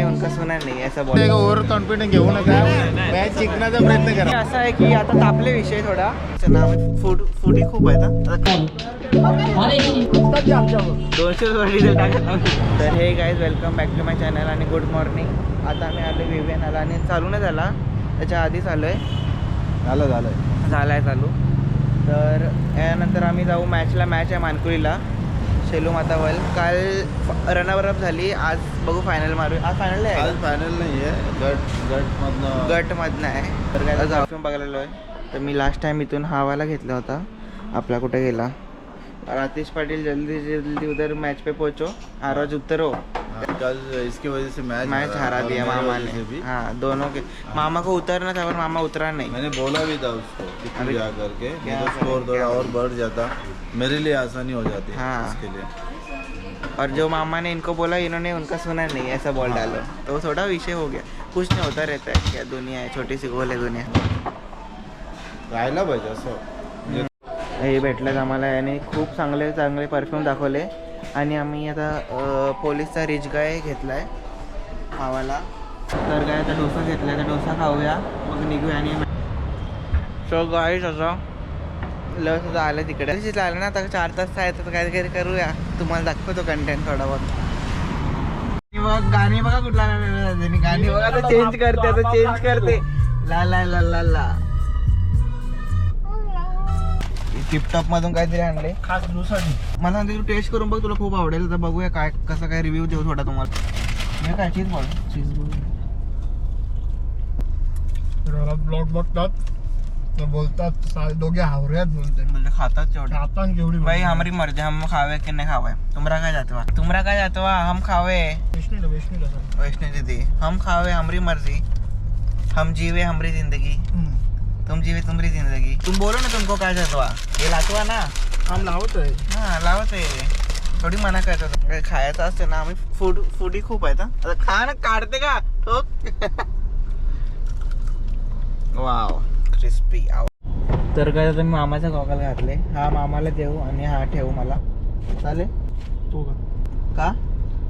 उनका सुना नहीं ऐसा बोल ओव्हर कॉन्फिडन्स घेऊ नका मॅच जिंकण्याचा प्रयत्न करा. असं आहे की आता तापले विषय थोडा नाव फूडी खूप आहेत 200 डिझेल टाकत. तर हे guys welcome back to my channel आणि गुड मॉर्निंग. आता आम्ही आलो विवेन आला आणि चालू नाही झाला, त्याच्या आधीच आलो आहे. झालं आहे चालू. तर यानंतर आम्ही जाऊ मॅचला. मॅच आहे मानकुलीला, शेलू मातावल. काल रनअप झाली, आज बघू फायनल मारू. आज फायनल आहे, आज फायनल नाही आहे, गटमधनं आहे. तर काय जाऊन बघायला आहे. तर मी लास्ट टाइम इथून हावाला घेतला होता. आपला कुठे गेला राकेश पाटिल. जल्दी जल्दी उधर मैच पे पहुंचो, आरोज उतरो. कल इसकी वजह से मैच हरा दिया मामा ने. हाँ दोनों के. मामा को उतरना था पर मामा उतरा नहीं. मैंने बोला भी था उसको कि जा करके तो स्कोर थोड़ा और बढ़ जाता, मेरे लिए आसानी हो जाती है. हाँ. इसके लिए. और जो मामा ने इनको बोला, इन्होंने उनका सुना नहीं, ऐसा बॉल डालो. तो थोड़ा विषय हो गया. कुछ नहीं होता रहता है, क्या दुनिया है, छोटी सी गोल है दुनिया. राहायला पाहिजे असं. हे भेटलं आम्हाला याने खूप चांगले चांगले परफ्यूम दाखवले. आणि आम्ही आता पोलीसचा रिच गाय घेतला आहे खावाला. तर काय आता डोसा घेतला आहे, तर डोसा खाऊया मग निघूया. आणि सो गाईस असं लस आता आलं तिकडे आलं ना. आता 4 तास आहे तर काहीतरी करूया, तुम्हाला दाखवतो कंटेंट थोडा बहुत. मग गाणी बघा कुठला गाणी बघा. आता चेंज करते, आता चेंज करते. ला ला ला ला ला टिपटॉप मधून काहीतरी आणले खास दुसरी. मला सांगते तू टेस्ट करून बघ, तुला खूप आवडेल. तर बघूया काय कसा काय रिव्ह्यू देऊ थोडा तुम्हाला. मी काय चीज बॉल ब्लॉग बघतात तर बोलतात दोघे हावऱ्यात बोलते, म्हणजे खातात तेवढे. आता केवढी भाई हमारी मर्जी, हम खावे कि नहीं खावे. तुमरा काय जातवा हम खावे. वैष्णो दीदी हम खावे, हमारी मर्जी. हम जीवे हमारी जिंदगी, तुम जीवे तुम्हारी जिंदगी. तुम बोलो ना तुमको काय जातवा. हे लाचवा ना, हम लावत आहे. हा लावत आहे. थोडी मना करतात. खायचं असते ना, आम्ही फूडी खूप आहेत. आता खा ना, काढते का वाव क्रिस्पी. तर काय आता मी मामाचा गॉगल घातले. हा मामाला देऊ आणि हा ठेवू मला, चालेल. तो का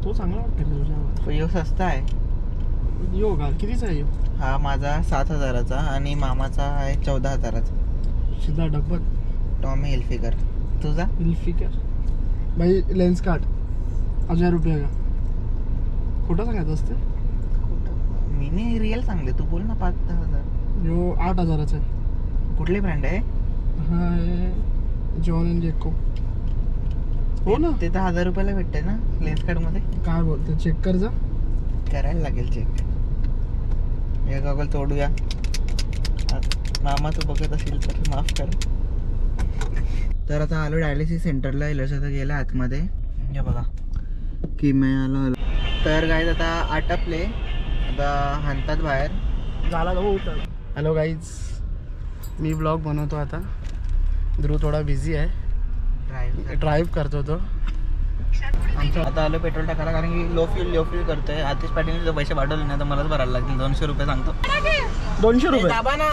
तो चांगला वाटतो तुझ्या. तो यो सस्ता आहे. यो का कितीचा आहे? हा माझा 7,000चा आणि मामाचा आहे 14,000चा. सीधा डब्बल टॉमी हिलफिगर. तुझा हिलफिगर भाई लेन्स काट 1000 रुपये का. खोटं सांगायचं असते. मी नाही रिअल सांगले, तू बोल ना. 5,000. यो 8,000चा आहे. कुठली ब्रँड आहे? हा जॉन अँड जेको. हो ना, ते तर 1,000 रुपयाला भेटते ना लेन्स कार्ड मध्ये. काय बोलते, चेक कर जा. करायला लागेल चेक. हे गॉगल तोडूया. मामा तू बघत असेल तर माफ कर. तर आता आलो डायलिसिस सेंटरला. इलस आता गेला आतमध्ये. हे बघा की मी आलो. तर गाईज आता आटपले, आता हाणतात बाहेर. झाला उतर. हॅलो गाईज, मी ब्लॉग बनवतो आता. ध्रुव थोडा बिझी आहे, ड्राईव्ह करतो तो. आता आलो पेट्रोल टाकायला, कारण की लो फ्यूल करतोय. आतिश पाटील पैसे पाठवले नाही तर मलाच भरायला लागतील. 200 रुपये सांगतो. 200 रुपये दाबा ना.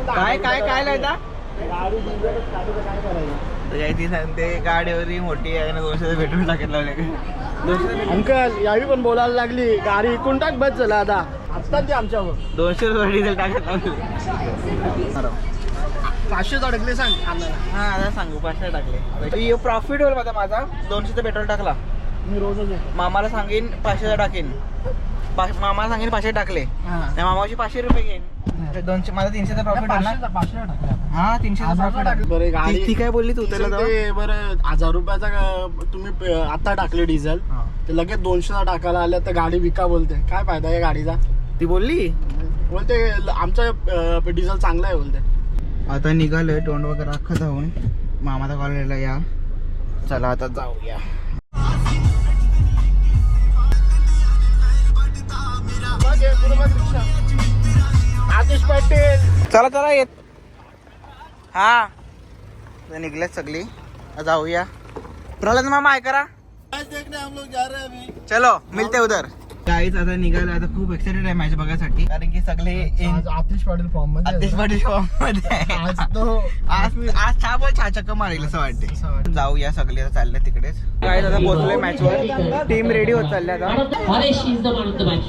काय काय काय लायता ती सांगते गाडीवरी मोठी आहे ना, 200 पेट्रोल टाकत लावले. अंकल यावी पण बोलायला लागली, गाडी इकून टाक बस झाला. आता आत्ताच आमच्यावर 200 रुपये डिझेल टाकत लावले. 500 अडकले सांग. हा आता सांगू 500 टाकले. प्रॉफिट होईल माझा 200चा पेट्रोल टाकला. मी रोजच येतो. मामाला सांगेन 500 टाकेन. मामाला सांगेन 500 टाकले. त्या मामाची 500 रुपये घेईन. 200 माझा 300चा प्रॉफिट आला. 500 टाकले. हा 300चा प्रॉफिट. बरं गाडी ती काय बोलली तू त्याला ते बरं 1000 रुपयाचा तुम्ही आता टाकले डिझेल, ते लगेच 200चा टाकायला आलं तर गाडी विका बोलते. काय फायदा या गाडीचा? ती बोलली बोलते आमचं डिझेल चांगलं आहे बोलते. आता निघालोय तोंड वगैरे अख्खं धावून. मामाचा कॉलेजला या. चला आता जाऊया. आतिश पाटील चला चला येत. हा निघलेत सगळी, जाऊया. प्रल्हाद मामा आहे करा. देखने हम लोग जा रहे हैं अभी. चलो मिलते उधर. गाईच आता निघालो. आता खूप एक्साइटेड आहे मॅच बघायसाठी, कारण की सगळे आज आतिश पाटील फॉर्म मध्ये आतिश पाटील फॉर्म मध्ये आहे. आज तो आज छा बोल छा चक्क मारेल असं वाटते. जाऊया सगळे आता चालले तिकडेच. काय आता पोहोचलोय मॅच वर. टीम रेडी होत चालल्या आता.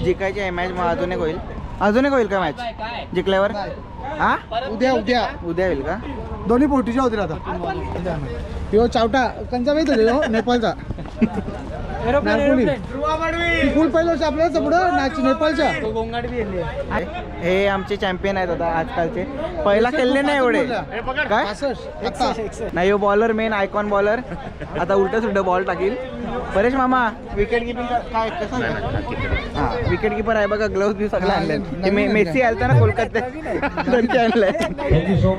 जिकायची आहे मॅच. मग अजून एक होईल. अजून एक होईल का मॅच जिंकल्यावर? हा उद्या उद्या उद्या होईल का? दोन्ही पोटीच्या होतील आता. यो चावटा कंचा माहिती नेपाळचा फुल पहिलं आपल्याला पुढं नेपाळच्या. हे आमचे चॅम्पियन आहेत आता आजकालचे. पहिला खेळले नाही एवढे काय नाही. हो बॉलर मेन आयकॉन बॉलर. आता उलट सुलट बॉल टाकील. परेश मामा विकेट किपिंग काय कसं? हा विकेट किपर आहे बघा. ग्लोव्ह बी सगळं आणलंय. मेसी आलता ना कोलकात्यात त्यांचे आणलंय.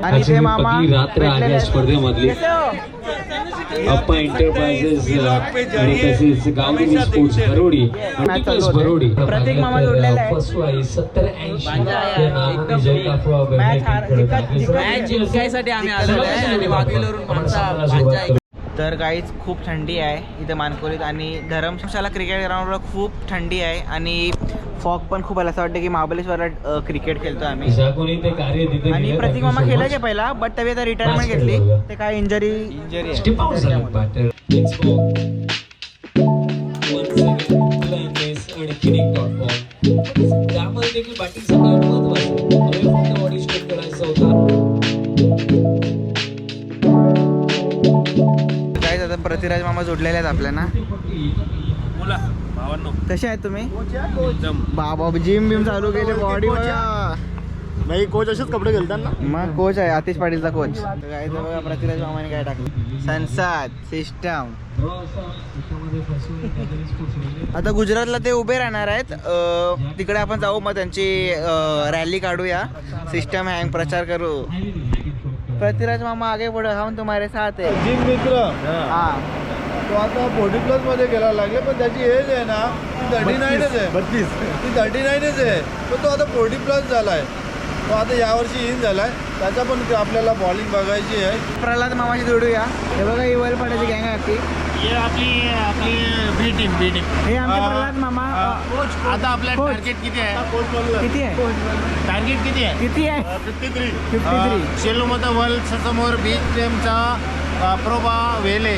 आणि ते मामा स्पर्धेमधली अप्पा एंटरप्राइजेस आणि तसेच गावदेवी स्पोर्ट्स भरोडी भरोडी प्रत्येक मामा जोडलेला आहे. फर्स्ट प्राइज 70-80 या नावाने विजय काफला मॅच जिंकायसाठी आम्ही आलेलो आहे आणि वाघेलवरून माणसा. तर गाईच खूप थंडी आहे इथे मानकोलीत. आणि धरमशाला क्रिकेट ग्राउंडवर खूप थंडी आहे आणि फॉग पण खूप आला. असं वाटतं की महाबळेश्वरात क्रिकेट खेळतो आम्ही. आणि प्रतीक मामा खेळायचे पहिला, बट तरी आता रिटायरमेंट घेतली. ते काय इंजरी त्यामध्ये देखील बॅटिंग सगळ्यात महत्त्वाचं बॉडी स्ट्रेट करायचा होता. आता पृथ्वीराज मामा जोडलेले आहेत आपल्याला. कसे आहेत तुम्ही? बाबा जिम बिम चालू केले. बॉडी नाही कोच असेच कपडे घालतात ना. मग कोच आहे आतिश पाटीलचा कोच. काय बघा पृथ्वीराज मामाने काय टाकलं. संसद सिस्टम. आता गुजरातला ते उभे राहणार आहेत. तिकडे आपण जाऊ, मग त्यांची रॅली काढूया. सिस्टम हँग प्रचार करू. पृथ्वीराज मामा आगे बढ़ो, हम तुम्हारे साथ है. जिम मित्र हा तो आता 40 प्लस मध्ये गेला लागले, पण त्याची एज आहे ना ती 39च आहे. 32 ती 39च आहे. पण तो आता 40 प्लस झालाय. तो आता यावर्षी इन झालाय. त्याचा पण आपल्याला बॉलिंग बघायची आहे. प्रल्हाद मामाशी जोडूया. हे बघा ही वलपाड्याची गँग आहे आपली. आपली बी टीम हे आमचे प्रल्हाद मामा. आता आपल्या कोच. टार्गेट किती आहे? किती आहे? टार्गेट किती आहे? किती आहे? 53. शेलूमध्ये वर्ल्ड समोर बीच टीमचा अप्रोबा वेले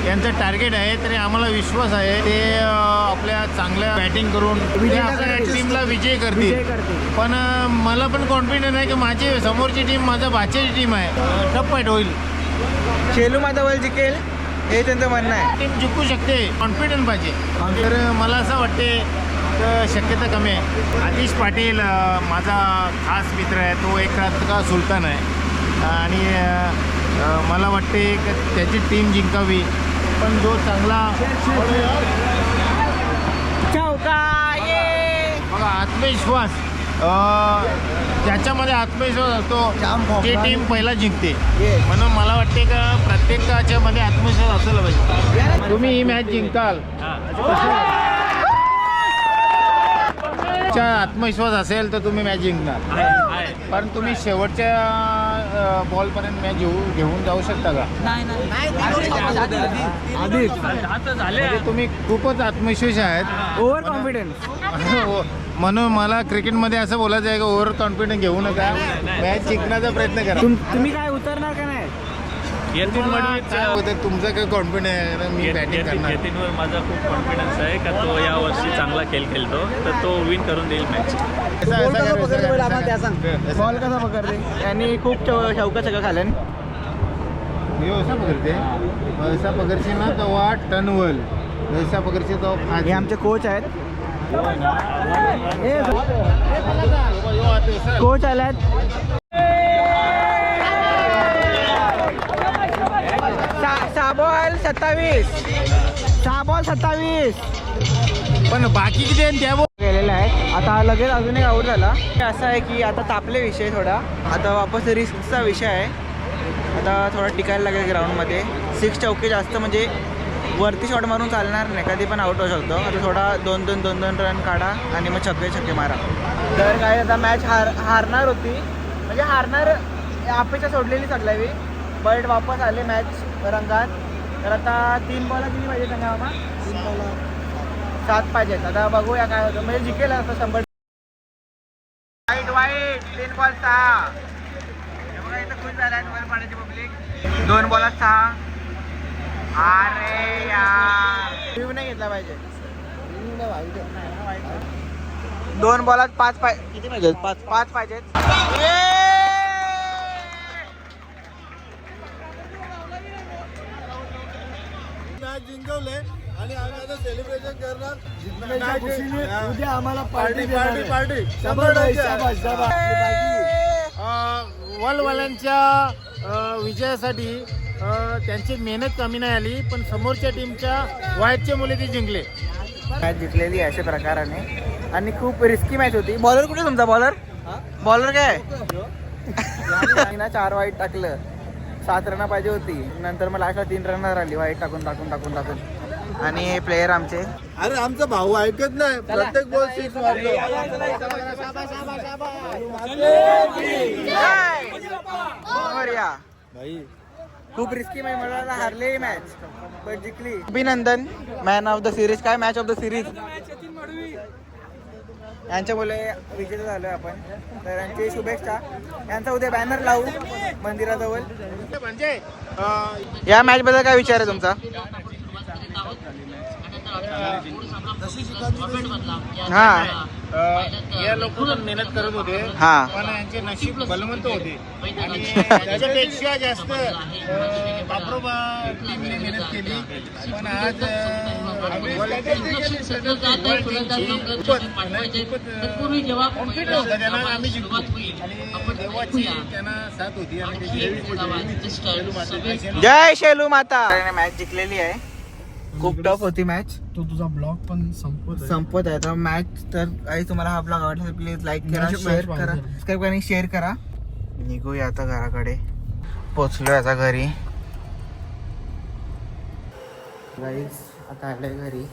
यांचं टार्गेट आहे. तरी आम्हाला विश्वास आहे ते आपल्या चांगल्या बॅटिंग करून आपल्या टीमला विजय करतील. पण मला पण कॉन्फिडन्स आहे की माझी समोरची टीम माझ्या भाच्याची टीम आहे. टफ फाईट होईल. शेलू माधवल जिंकेल हे त्यांचं म्हणणं आहे. टीम जिंकू शकते. कॉन्फिडन्स पाहिजे. तर मला असं वाटते शक्यता कमी आहे. आतिश पाटील माझा खास मित्र आहे. तो एक का सुलतान आहे आणि मला वाटते की त्याची टीम जिंकावी. पण जो चांगला बघा आत्मविश्वास ज्याच्यामध्ये आत्मविश्वास असतो ती टीम पहिला जिंकते. म्हणून मला वाटते का प्रत्येकाच्या मध्ये आत्मविश्वास असायला पाहिजे. तुम्ही ही मॅच जिंकाल आत्मविश्वास असेल तर तुम्ही मॅच जिंकणार. पण तुम्ही शेवटच्या बॉलपर्यंत मॅच घेऊन जाऊ शकता का? आधी म्हणजे तुम्ही खूपच आत्मविश्वासी आहेत. Over confidence. म्हणून मला क्रिकेटमध्ये असं बोलायचं आहे की ओव्हर कॉन्फिडन्स घेऊ नका. मॅच जिंकण्याचा प्रयत्न करा. तुम्ही काय उतरणार का नाही? तुमचा काय कॉन्फिडन्स आहे? मी बॅटिंग करणार. यतीनवर माझा खूप कॉन्फिडन्स आहे का तो या वर्षी चांगला खेळ खेळतो, तर तो विन करून देईल मॅच. बॉल कसा पकडते? त्यांनी खूप चौका चौका खाल्यान. मी असा पकडते असा पकडशी ना तेव्हा टनवल जसा पकडशी तो हे आमचे कोच आहेत. कोच आल्यात. बॉल 27. 6 बॉल 27. पण बाकी किती आहे त्या गेलेला आहे. आता लगेच अजून एक आऊट झाला. असं आहे की आता तापले विषय थोडा. आता वापस रिस्कचा विषय आहे. आता थोडा टिकायला लागेल ग्राउंडमध्ये. 6 चौके जास्त म्हणजे वरती शॉट मारून चालणार नाही. कधी पण आऊट होऊ शकतो. आता थोडा 2-2 रन काढा आणि मग छक्के मारा. तर काय आता मॅच हारणार होती. म्हणजे हारणार अपेक्षा सोडलेली सगळ्यावी. बट वापस आले मॅच रंगात. तर आता 3 बॉल किती पाहिजे त्यांना मामा? 7 पाहिजेत. आता बघूया काय होतं, म्हणजे जिंकेल आता 100. वाईट 3 बॉल 6. बघा इथं खुश झाला पाण्याची पब्लिक. 2 बॉलात 6. अरे यार रिव्ह्यू नाही घेतला पाहिजे. 2 बॉलात 5 किती पाहिजेत? 5 पाहिजेत. मॅच जिंकवले आणि आम्ही आता सेलिब्रेशन करणार. उद्या आम्हाला पार्टी पार्टी पार्टी 100%. वर्ल्डवाल्यांच्या विजयासाठी त्यांची मेहनत कमी नाही आली, पण समोरच्या टीमच्या व्हाईटचे मुले ते जिंकले. मॅच जिंकलेली आहे अशा प्रकाराने आणि खूप रिस्की मॅच होती. बॉलर कुठे तुमचा? बॉलर काय मी ना 4 वाईट टाकलं. 7 रन पाहिजे होती. नंतर मग लास्टला 3 रन आली वाईट टाकून. आणि हे प्लेयर आमचे. अरे आमचा भाऊ ऐकत नाही, प्रत्येक बॉल 6 मारतो. भाई खूप रिस्की मॅच, मला हारले मॅच पण जिंकली. अभिनंदन मॅन ऑफ द सिरीज. काय मॅच ऑफ द सिरीज यांच्यामुळे विजेते झालोय आपण. तर यांची शुभेच्छा. यांचा उद्या बॅनर लावू मंदिराजवळ. म्हणजे या मॅच बद्दल काय विचार आहे तुमचा? हा या लोक पण मेहनत करत होते, हा पण यांचे नशीब बलवंत होते आणि त्याच्यापेक्षा जास्त बापरोबा टीमने मेहनत केली. पण आज त्यांना आम्ही जिंकलो आणि देवाची त्यांना साथ होती आणि जय शेलू माता. मॅच जिंकलेली आहे. खूप टफ होती मॅच. तो तुझा ब्लॉग पण संपत आहे आता मॅच. तर काही तुम्हाला हा ब्लॉग आवडला तर प्लीज लाईक करा, शेअर करा, सबस्क्राईब करा आणि शेअर करा. निघूया आता घराकडे. पोचलोय आता घरी. गाईस आता आलोय घरी.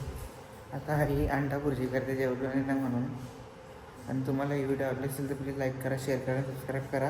आता ही अंडा भुर्जी करते जेवलो नाही म्हणून. आणि तुम्हाला ही व्हिडिओ आवडली असेल तर प्लीज लाईक करा, शेअर करा, सबस्क्राईब करा.